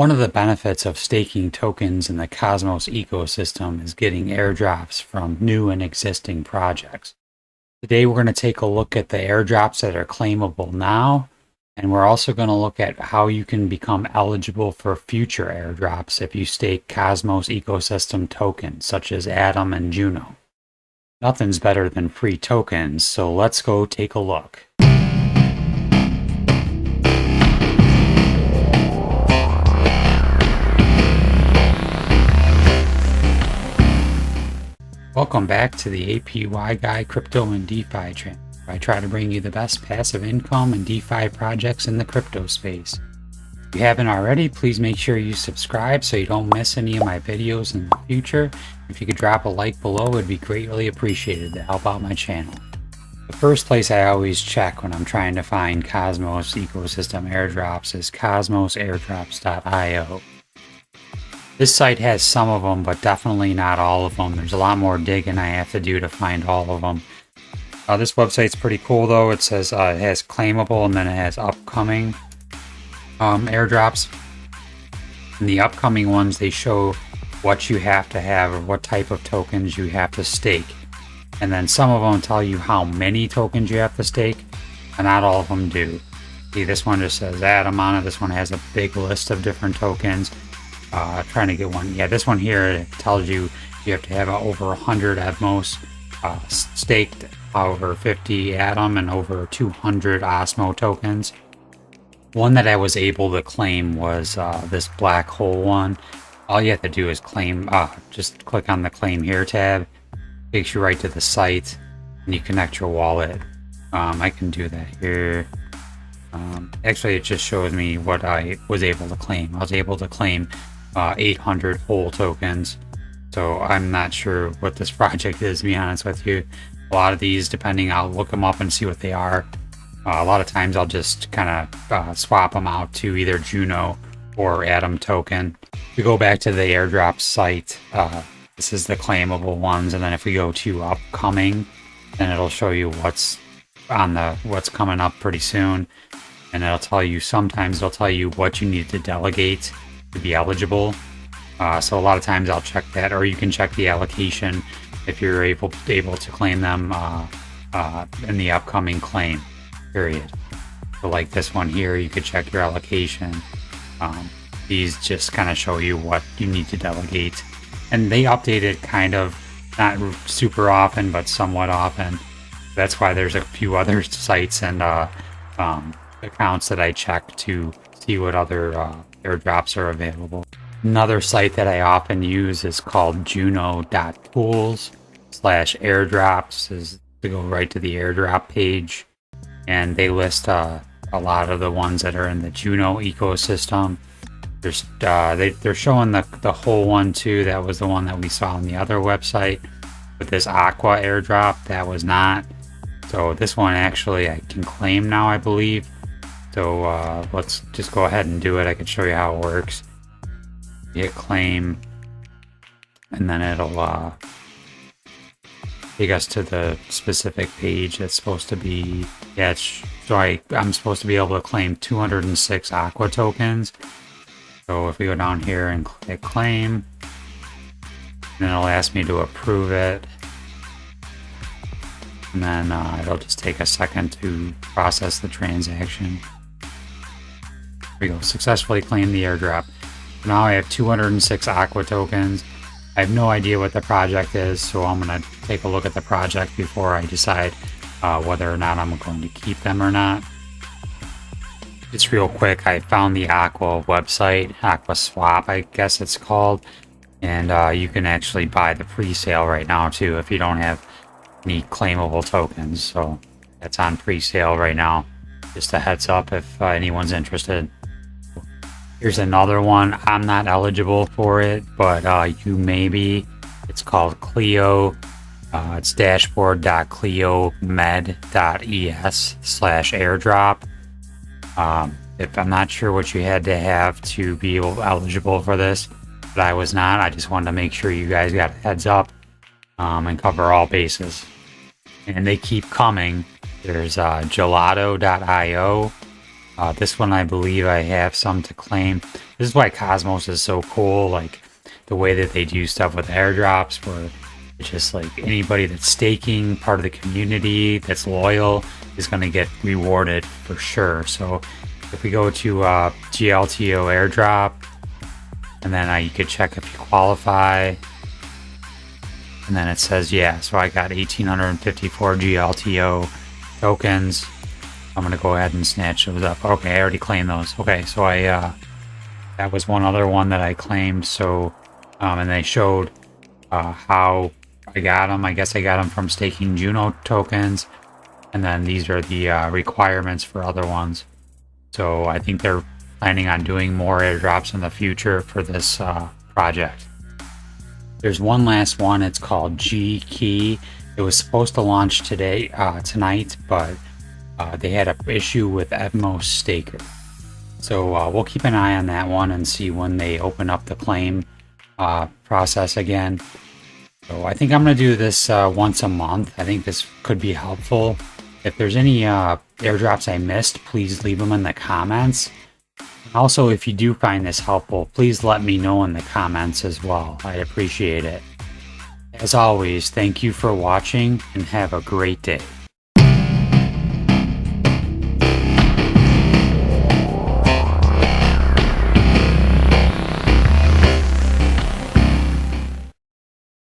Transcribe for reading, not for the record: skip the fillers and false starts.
One of the benefits of staking tokens in the Cosmos ecosystem is getting airdrops from new and existing projects. Today we're going to take a look at the airdrops that are claimable now, and we're also going to look at how you can become eligible for future airdrops if you stake Cosmos ecosystem tokens such as Atom and JUNO. Nothing's better than free tokens, so let's go take a look. Welcome back to the APY Guy Crypto and DeFi channel, where I try to bring you the best passive income and DeFi projects in the crypto space. If you haven't already, please make sure you subscribe so you don't miss any of my videos in the future. If you could drop a like below, it would be greatly appreciated to help out my channel. The first place I always check when I'm trying to find Cosmos ecosystem airdrops is cosmosairdrops.io. This site has some of them, but definitely not all of them. There's a lot more digging I have to do to find all of them. This website's pretty cool though. It says it has claimable and then it has upcoming airdrops. And the upcoming ones, they show what you have to have or what type of tokens you have to stake. And then some of them tell you how many tokens you have to stake, and not all of them do. See, this one just says Atom on it. This one has a big list of different tokens. Trying to get one. Yeah, this one here, it tells you have to have over 100 at most staked, over 50 Atom, and over 200 Osmo tokens. One that I was able to claim was this black hole one. All you have to do is claim, just click on the claim here tab, takes you right to the site, and you connect your wallet. I can do that here. Actually, it just shows me what I was able to claim. I was able to claim 800 whole tokens, so I'm not sure what this project is, to be honest with you. A lot of these, depending, I'll look them up and see what they are. A lot of times I'll just kind of swap them out to either JUNO or Atom token. If we go back to the airdrop site, this is the claimable ones, and then if we go to upcoming, then it'll show you what's coming up pretty soon, and it'll tell you, sometimes it'll tell you what you need to delegate to be eligible. So a lot of times I'll check that, or you can check the allocation if you're able to claim them in the upcoming claim period. So like this one here, you could check your allocation. These just kind of show you what you need to delegate, and they update it kind of not super often, but somewhat often. That's why there's a few other sites and accounts that I check to see what other airdrops are available. Another site that I often use is called juno.tools/airdrops, is to go right to the airdrop page, and they list a lot of the ones that are in the JUNO ecosystem. There's they're showing the whole one too. That was the one that we saw on the other website, but this aqua airdrop, that was not. So this one actually I can claim now, I believe. So let's just go ahead and do it. I can show you how it works. Hit claim, and then it'll take us to the specific page that's supposed to be. Yeah, so I'm supposed to be able to claim 206 aqua tokens. So if we go down here and click claim, then it'll ask me to approve it. And then it'll just take a second to process the transaction. There we go, successfully claimed the airdrop. Now I have 206 aqua tokens. I have no idea what the project is, so I'm going to take a look at the project before I decide whether or not I'm going to keep them or not. Just real quick, I found the Aqua website, Aqua Swap I guess it's called, and you can actually buy the pre-sale right now too if you don't have any claimable tokens. So that's on pre-sale right now. Just a heads up if anyone's interested. Here's another one. I'm not eligible for it, but you may be. It's called Clio. It's dashboard.cliomed.es/airdrop. If I'm not sure what you had to have to be eligible for this, but I was not. I just wanted to make sure you guys got a heads up and cover all bases. And they keep coming. There's gelato.io. This one, I believe I have some to claim. This is why Cosmos is so cool. Like the way that they do stuff with airdrops, where it's just like anybody that's staking, part of the community that's loyal, is going to get rewarded for sure. So if we go to GLTO airdrop, and then you could check if you qualify. And then it says, yeah, so I got 1,854 GLTO tokens. I'm going to go ahead and snatch those up. Okay, I already claimed those. Okay, so that was one other one that I claimed. So, and they showed how I got them. I guess I got them from staking JUNO tokens. And then these are the requirements for other ones. So I think they're planning on doing more airdrops in the future for this project. There's one last one. It's called G Key. It was supposed to launch tonight, but they had an issue with Evmos Staker. So we'll keep an eye on that one and see when they open up the claim process again. So I think I'm going to do this once a month. I think this could be helpful. If there's any airdrops I missed, please leave them in the comments. Also, if you do find this helpful, please let me know in the comments as well. I'd appreciate it. As always, thank you for watching and have a great day.